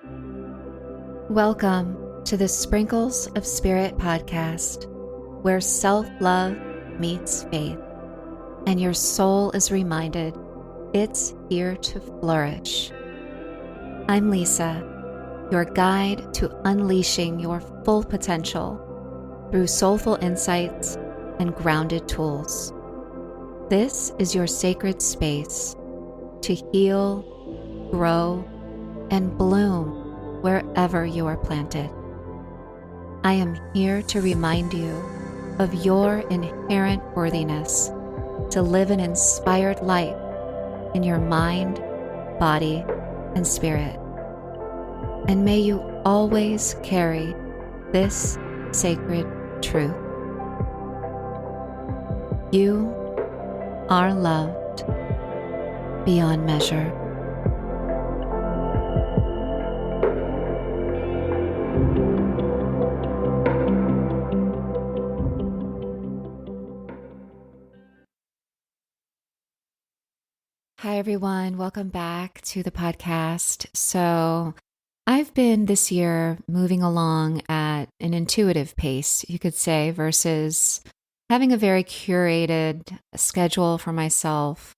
Welcome to the Sprinkles of Spirit podcast, where self-love meets faith, and your soul is reminded it's here to flourish. I'm Lisa, your guide to unleashing your full potential through soulful insights and grounded tools. This is your sacred space to heal, grow, and bloom wherever you are planted. I am here to remind you of your inherent worthiness to live an inspired life in your mind, body, and spirit. And may you always carry this sacred truth. You are loved beyond measure. Hi, everyone. Welcome back to the podcast. So I've been this year moving along at an intuitive pace, you could say, versus having a very curated schedule for myself.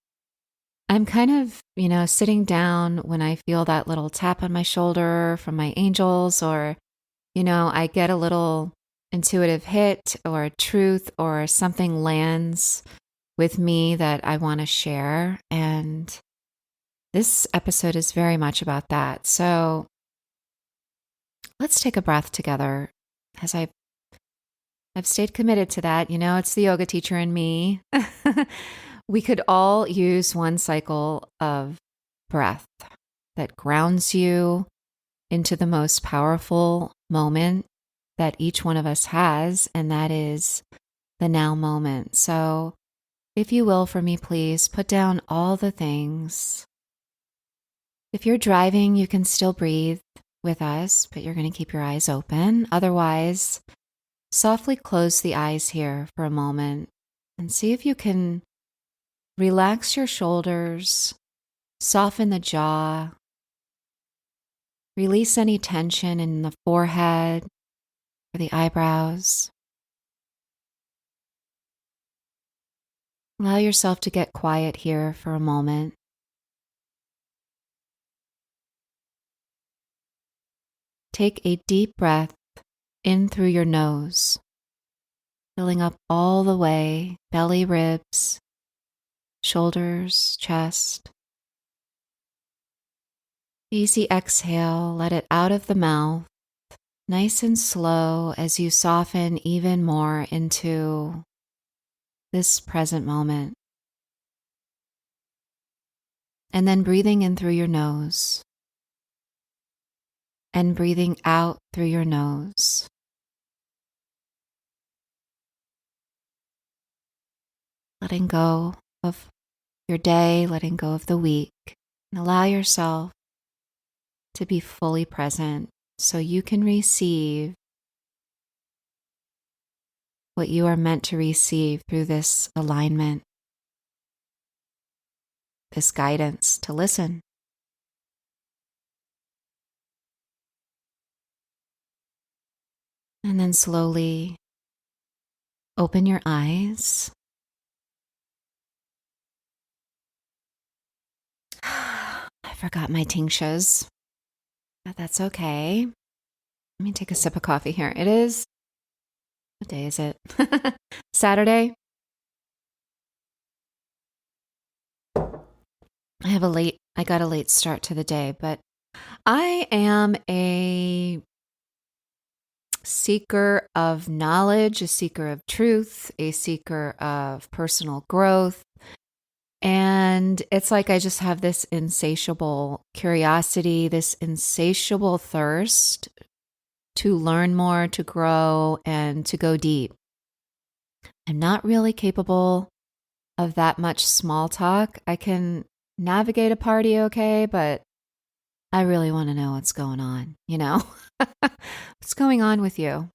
I'm kind of, sitting down when I feel that little tap on my shoulder from my angels, or, I get a little intuitive hit or a truth or something lands with me that I want to share. And this episode is very much about that. So let's take a breath together, as I've stayed committed to that. It's the yoga teacher in me. We could all use one cycle of breath that grounds you into the most powerful moment that each one of us has, and that is the now moment. So if you will, for me, please put down all the things. If you're driving, you can still breathe with us, but you're going to keep your eyes open. Otherwise, softly close the eyes here for a moment and see if you can relax your shoulders, soften the jaw, release any tension in the forehead or the eyebrows. Allow yourself to get quiet here for a moment. Take a deep breath in through your nose, filling up all the way, belly, ribs, shoulders, chest. Easy exhale, let it out of the mouth, nice and slow as you soften even more into this present moment. And then breathing in through your nose and breathing out through your nose. Letting go of your day, letting go of the week, and allow yourself to be fully present so you can receive what you are meant to receive through this alignment, this guidance to listen. And then slowly open your eyes. I forgot my tinctures, but that's okay. Let me take a sip of coffee here. It is, what day is it? Saturday. I got a late start to the day, but I am a seeker of knowledge, a seeker of truth, a seeker of personal growth. And it's like I just have this insatiable curiosity, this insatiable thirst to learn more, to grow, and to go deep. I'm not really capable of that much small talk. I can navigate a party okay, but I really want to know what's going on, What's going on with you?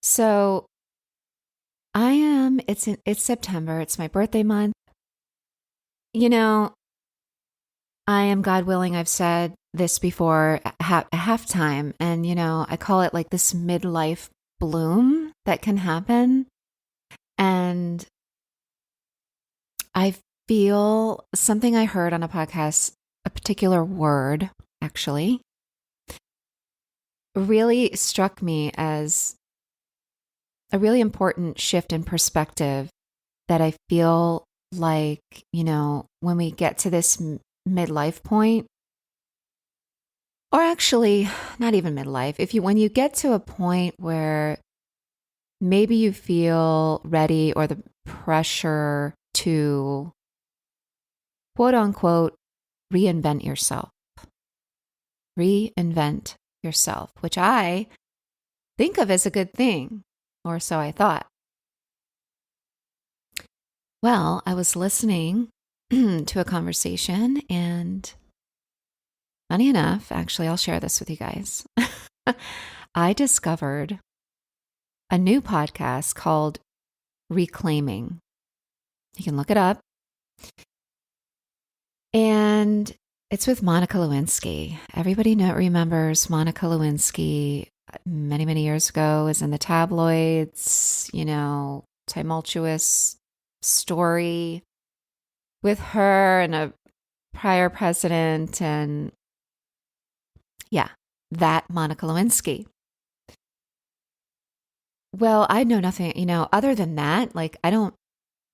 So it's September, it's my birthday month. I am, God willing, I've said this before at halftime, and I call it like this midlife bloom that can happen. And I feel something I heard on a podcast, a particular word actually, really struck me as a really important shift in perspective that I feel like, when we get to this midlife point, or actually not even midlife, when you get to a point where maybe you feel ready or the pressure to quote unquote reinvent yourself. Reinvent yourself, which I think of as a good thing, or so I thought. Well, I was listening to a conversation, and funny enough, actually, I'll share this with you guys. I discovered a new podcast called Reclaiming. You can look it up. And it's with Monica Lewinsky. Everybody remembers Monica Lewinsky many, many years ago, was in the tabloids, tumultuous story with her and a prior president. And yeah, that Monica Lewinsky. Well, I know nothing, other than that. Like, I don't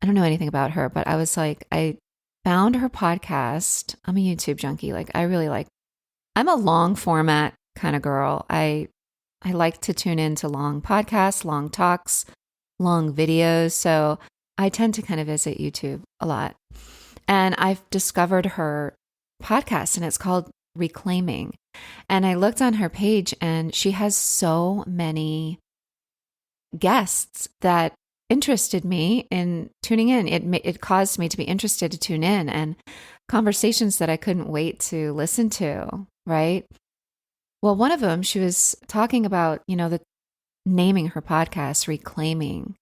know anything about her, but I was like, I found her podcast. I'm a YouTube junkie. Like, I'm a long format kind of girl. I like to tune into long podcasts, long talks, long videos. So I tend to kind of visit YouTube a lot. And I've discovered her podcast, and it's called Reclaiming. And I looked on her page, and she has so many guests that interested me in tuning in. It caused me to be interested to tune in, and conversations that I couldn't wait to listen to, right? Well, one of them, she was talking about, the naming her podcast Reclaiming.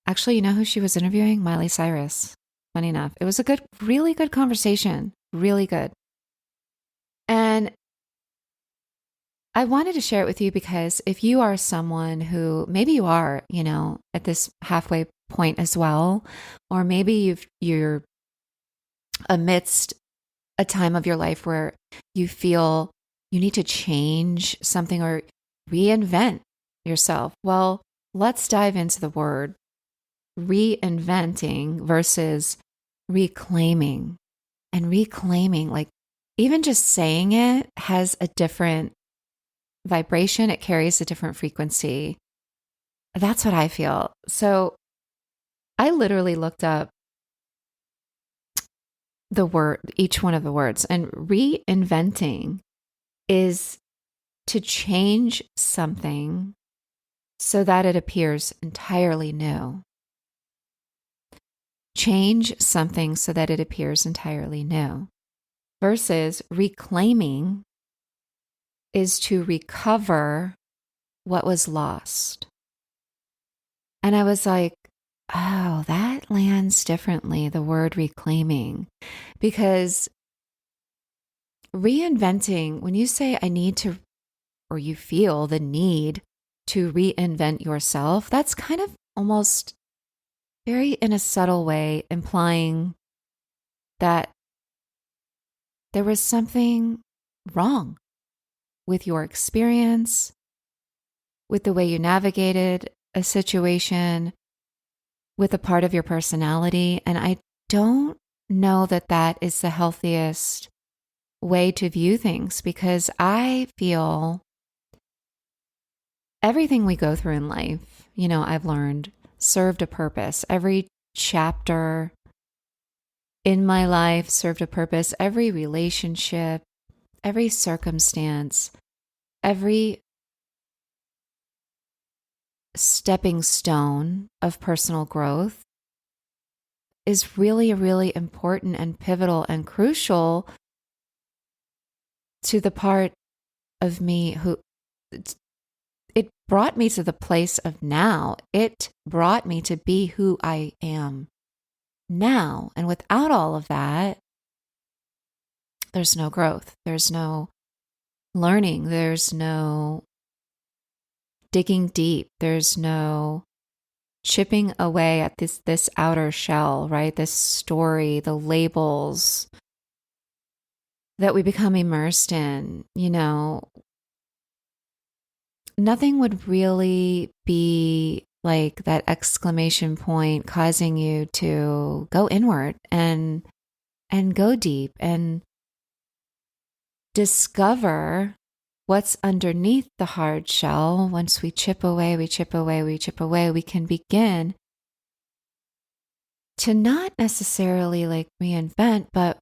Actually, you know who she was interviewing? Miley Cyrus. Funny enough. It was a really good conversation. Really good. And I wanted to share it with you because if you are someone who maybe you are, at this halfway point as well, or maybe you're amidst a time of your life where you feel you need to change something or reinvent yourself. Well, let's dive into the word reinventing versus reclaiming. And reclaiming, like even just saying it has a different vibration. It carries a different frequency. That's what I feel. So I literally looked up the word, each one of the words, and reinventing is to change something so that it appears entirely new. Change something so that it appears entirely new. Versus reclaiming is to recover what was lost. And I was like, oh, that lands differently, the word reclaiming. Because reinventing, when you say I need to, or you feel the need to reinvent yourself, that's kind of almost very in a subtle way implying that there was something wrong with your experience, with the way you navigated a situation, with a part of your personality. And I don't know that that is the healthiest way to view things, because I feel everything we go through in life, I've learned served a purpose. Every chapter in my life served a purpose. Every relationship, every circumstance, every stepping stone of personal growth is really, really important and pivotal and crucial to the part of me who it brought me to the place of now. It brought me to be who I am now. And without all of that, there's no growth. There's no learning. There's no digging deep. There's no chipping away at this outer shell, right? This story, the labels that we become immersed in, nothing would really be like that exclamation point causing you to go inward and go deep and discover what's underneath the hard shell. Once we chip away, we chip away, we chip away, we can begin to not necessarily like reinvent, but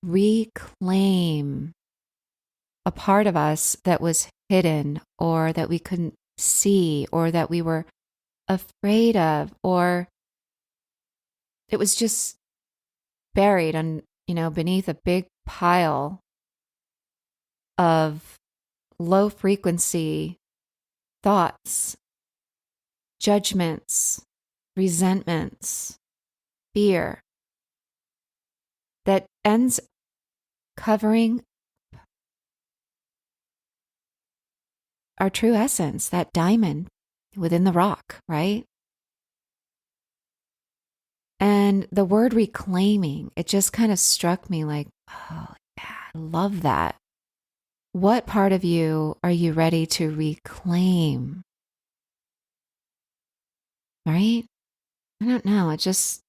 reclaim a part of us that was hidden or that we couldn't see or that we were afraid of, or it was just buried on, beneath a big pile of low frequency thoughts, judgments, resentments, fear that ends covering our true essence, that diamond within the rock, right? And the word reclaiming, it just kind of struck me like, oh, yeah, I love that. What part of you are you ready to reclaim? Right? I don't know. It's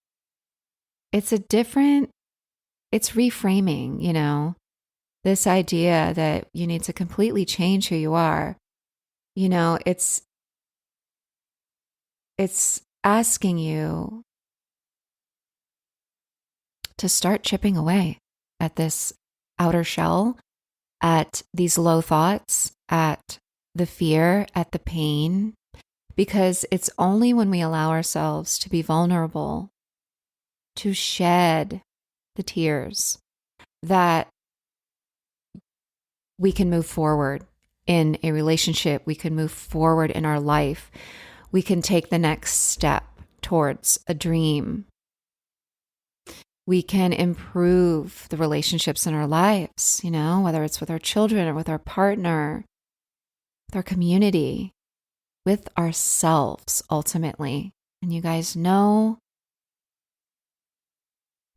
reframing, this idea that you need to completely change who you are. It's asking you to start chipping away at this outer shell, at these low thoughts, at the fear, at the pain, because it's only when we allow ourselves to be vulnerable, to shed the tears, that we can move forward in a relationship, we can move forward in our life, we can take the next step towards a dream. We can improve the relationships in our lives, whether it's with our children or with our partner, with our community, with ourselves ultimately. And you guys know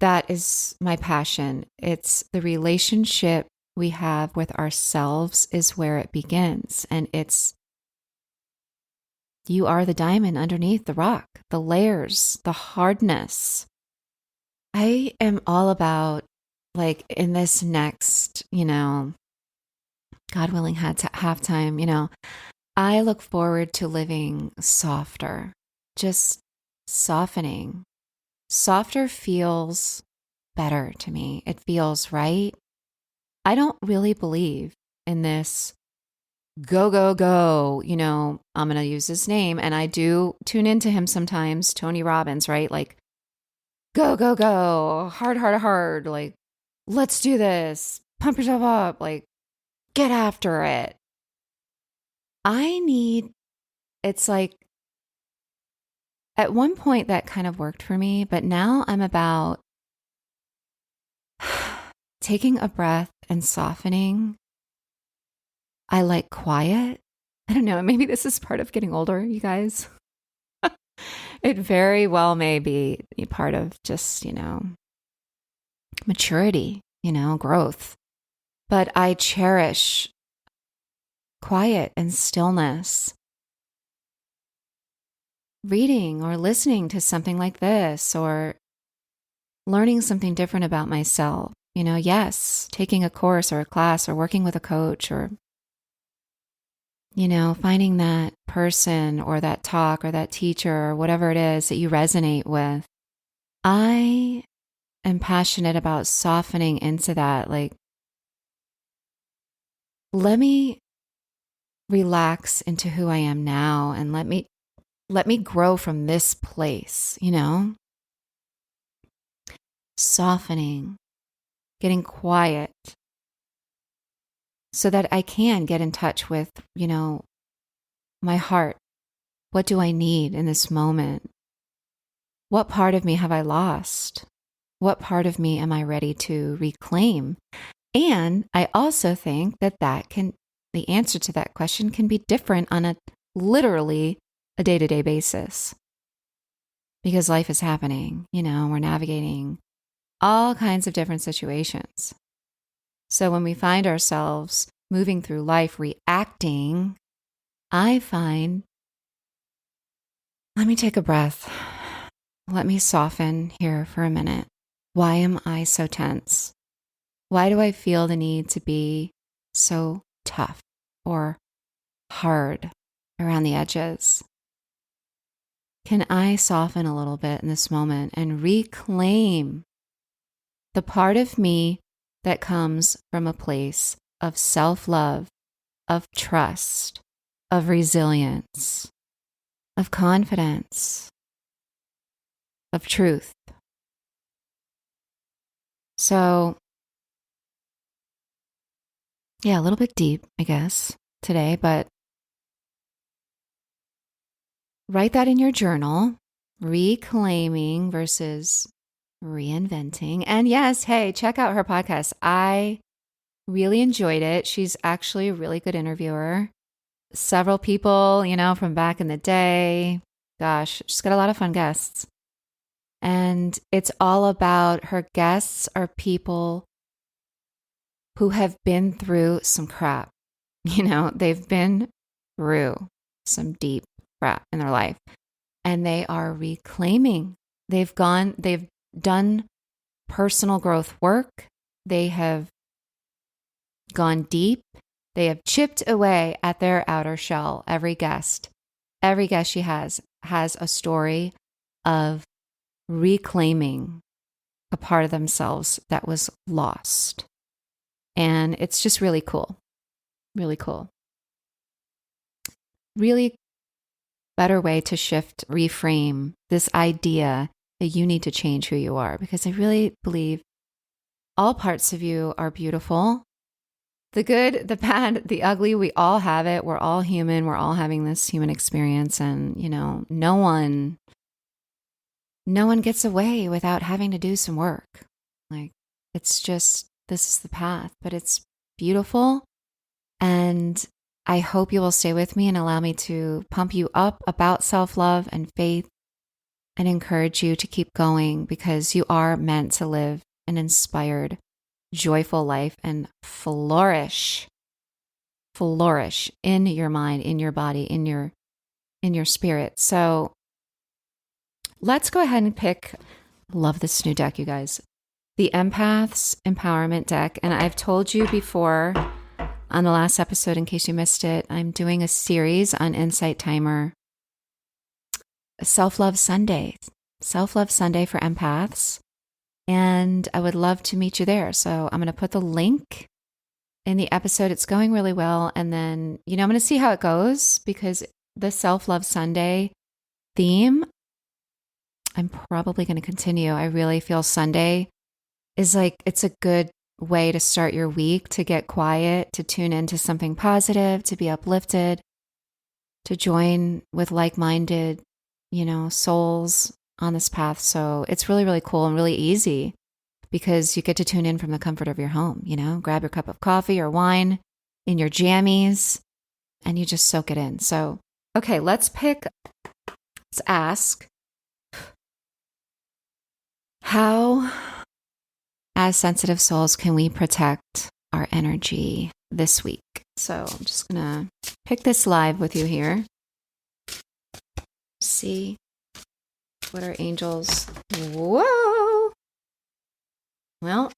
that is my passion. It's the relationship we have with ourselves is where it begins. And you are the diamond underneath the rock, the layers, the hardness. I am all about, like, in this next, God willing, halftime, I look forward to living softer, just softening. Softer feels better to me. It feels right. I don't really believe in this go, go, go. I'm going to use his name, and I do tune into him sometimes, Tony Robbins, right? Like, go, go, go, hard, hard, hard. Like, let's do this. Pump yourself up. Like, get after it. It's like, at one point that kind of worked for me, but now I'm about taking a breath and softening. I like quiet. I don't know. Maybe this is part of getting older, you guys. It very well may be part of just, maturity, growth. But I cherish quiet and stillness. Reading or listening to something like this, or learning something different about myself. Yes, taking a course or a class or working with a coach, or, finding that person or that talk or that teacher or whatever it is that you resonate with. I am passionate about softening into that. Like, let me relax into who I am now and let me grow from this place, softening, getting quiet so that I can get in touch with, my heart. What do I need in this moment? What part of me have I lost? What part of me am I ready to reclaim? And I also think that the answer to that question can be different on literally a day-to-day basis. Because life is happening, we're navigating all kinds of different situations. So when we find ourselves moving through life reacting, I find, let me take a breath. Let me soften here for a minute. Why am I so tense? Why do I feel the need to be so tough or hard around the edges? Can I soften a little bit in this moment and reclaim the part of me that comes from a place of self-love, of trust, of resilience, of confidence, of truth? So, yeah, a little bit deep, I guess, today, but write that in your journal, reclaiming versus reinventing. And yes, hey, check out her podcast. I really enjoyed it. She's actually a really good interviewer. Several people, from back in the day. Gosh, she's got a lot of fun guests. And it's all about her guests are people who have been through some crap. They've been through some deep crap in their life and they are reclaiming. They've done personal growth work. They have gone deep. They have chipped away at their outer shell. Every guest she has a story of reclaiming a part of themselves that was lost. And it's just really cool. Really cool. Really better way to reframe this idea that you need to change who you are, because I really believe all parts of you are beautiful. The good, the bad, the ugly, we all have it. We're all human. We're all having this human experience. And, no one gets away without having to do some work. Like, it's just, this is the path, but it's beautiful. And I hope you will stay with me and allow me to pump you up about self-love and faith and encourage you to keep going, because you are meant to live an inspired, joyful life and flourish in your mind, in your body, in your spirit. So let's go ahead and pick, love this new deck, you guys, the Empath's Empowerment deck. And I've told you before on the last episode, in case you missed it, I'm doing a series on Insight Timer, Self-Love Sunday for empaths. And I would love to meet you there. So I'm going to put the link in the episode. It's going really well. And then, I'm going to see how it goes, because the Self-Love Sunday theme, I'm probably going to continue. I really feel Sunday is it's a good way to start your week, to get quiet, to tune into something positive, to be uplifted, to join with like-minded, souls on this path. So it's really, really cool and really easy, because you get to tune in from the comfort of your home, grab your cup of coffee or wine in your jammies and you just soak it in. So, okay, let's ask, how, as sensitive souls, can we protect our energy this week? So I'm just going to pick this live with you here. See what our angels, whoa. Well,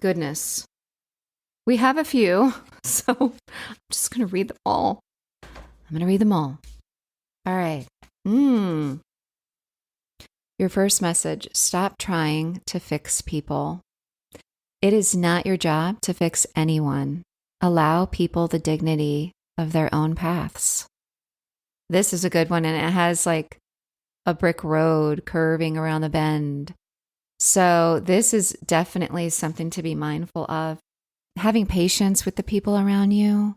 goodness. We have a few, so I'm just going to read them all. All right. Your first message: stop trying to fix people. It is not your job to fix anyone. Allow people the dignity of their own paths. This is a good one, and it has like a brick road curving around the bend. So this is definitely something to be mindful of. Having patience with the people around you,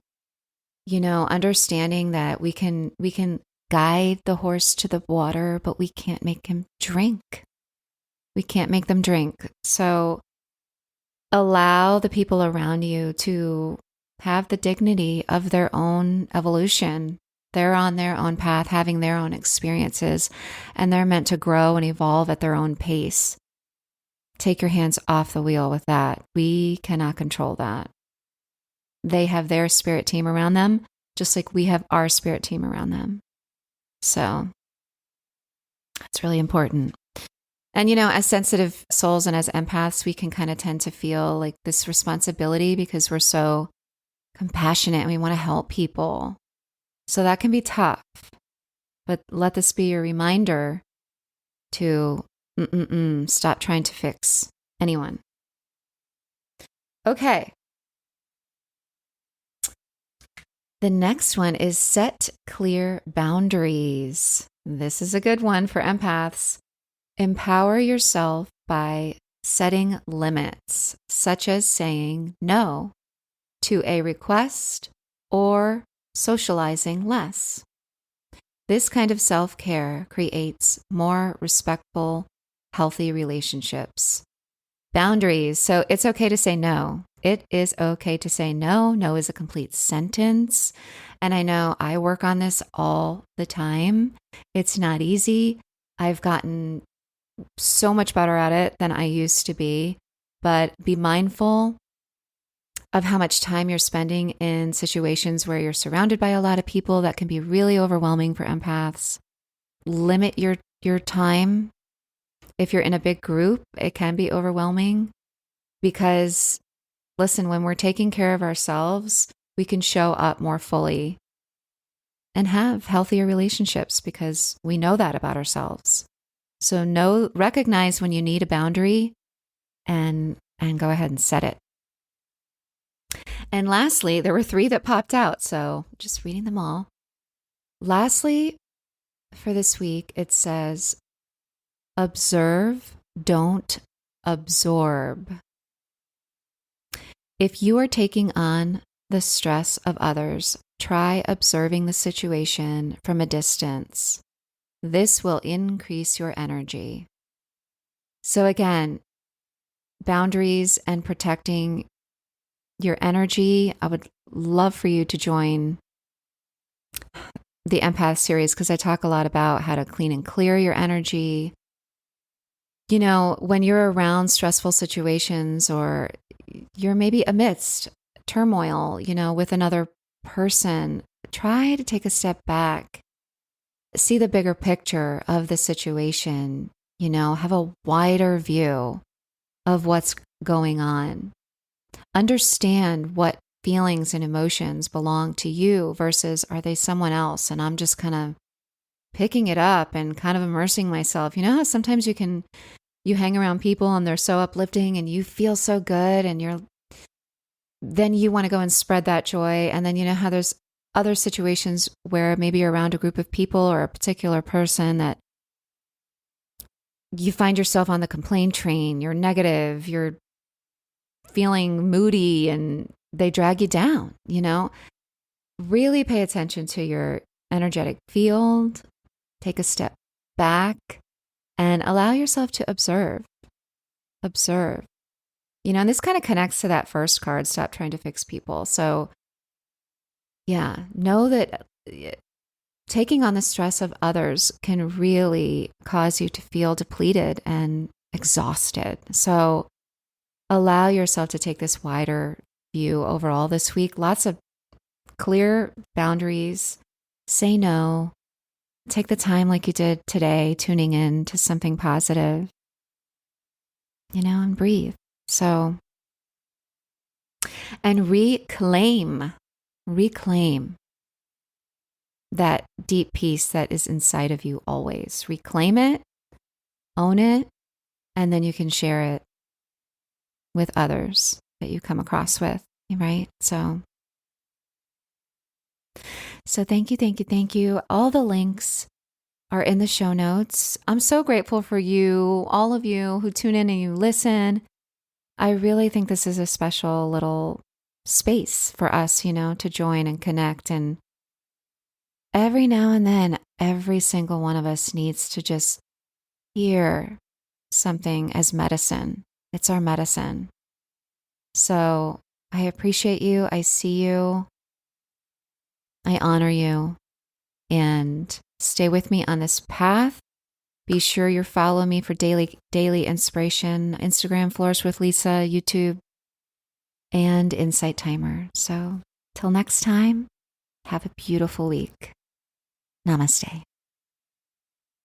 understanding that we can guide the horse to the water, but we can't make him drink. We can't make them drink. So Allow the people around you to have the dignity of their own evolution. They're on their own path, having their own experiences, and they're meant to grow and evolve at their own pace. Take your hands off the wheel with that. We cannot control that. They have their spirit team around them, just like we have our spirit team around them. So that's really important. And, as sensitive souls and as empaths, we can kind of tend to feel like this responsibility because we're so compassionate and we want to help people. So that can be tough. But let this be your reminder to stop trying to fix anyone. Okay. The next one is set clear boundaries. This is a good one for empaths. Empower yourself by setting limits, such as saying no to a request or socializing less. This kind of self-care creates more respectful, healthy relationships. Boundaries. So it's okay to say no. It is okay to say no. No is a complete sentence. And I know I work on this all the time. It's not easy. I've gotten so much better at it than I used to be, but be mindful of how much time you're spending in situations where you're surrounded by a lot of people. That can be really overwhelming for empaths. Limit your time. If you're in a big group, it can be overwhelming because, listen, when we're taking care of ourselves, we can show up more fully and have healthier relationships because we know that about ourselves. So recognize when you need a boundary and go ahead and set it. And lastly, there were 3 that popped out, so just reading them all. Lastly, for this week, it says, observe, don't absorb. If you are taking on the stress of others, try observing the situation from a distance. This will increase your energy. So again, boundaries and protecting your energy. I would love for you to join the Empath series because I talk a lot about how to clean and clear your energy. When you're around stressful situations or you're maybe amidst turmoil, with another person, try to take a step back, see the bigger picture of the situation, have a wider view of what's going on. Understand what feelings and emotions belong to you versus are they someone else? And I'm just kind of picking it up and kind of immersing myself. You know how sometimes you hang around people and they're so uplifting and you feel so good and then you want to go and spread that joy. And then how there's other situations where maybe you're around a group of people or a particular person that you find yourself on the complaint train, you're negative, you're feeling moody and they drag you down, Really pay attention to your energetic field, take a step back and allow yourself to observe. Observe. And this kind of connects to that first card, stop trying to fix people. So yeah, know that taking on the stress of others can really cause you to feel depleted and exhausted. So allow yourself to take this wider view overall this week. Lots of clear boundaries. Say no. Take the time like you did today, tuning in to something positive, and breathe. So, and reclaim that deep peace that is inside of you always. Reclaim it, own it, and then you can share it with others that you come across with, right? So thank you. All the links are in the show notes. I'm so grateful for you, all of you who tune in and you listen. I really think this is a special little space for us, to join and connect. And every now and then, every single one of us needs to just hear something as medicine. It's our medicine. So I appreciate you. I see you. I honor you. And stay with me on this path. Be sure you follow me for daily inspiration, Instagram, Flourish with Lisa, YouTube, and Insight Timer. So till next time, have a beautiful week. Namaste.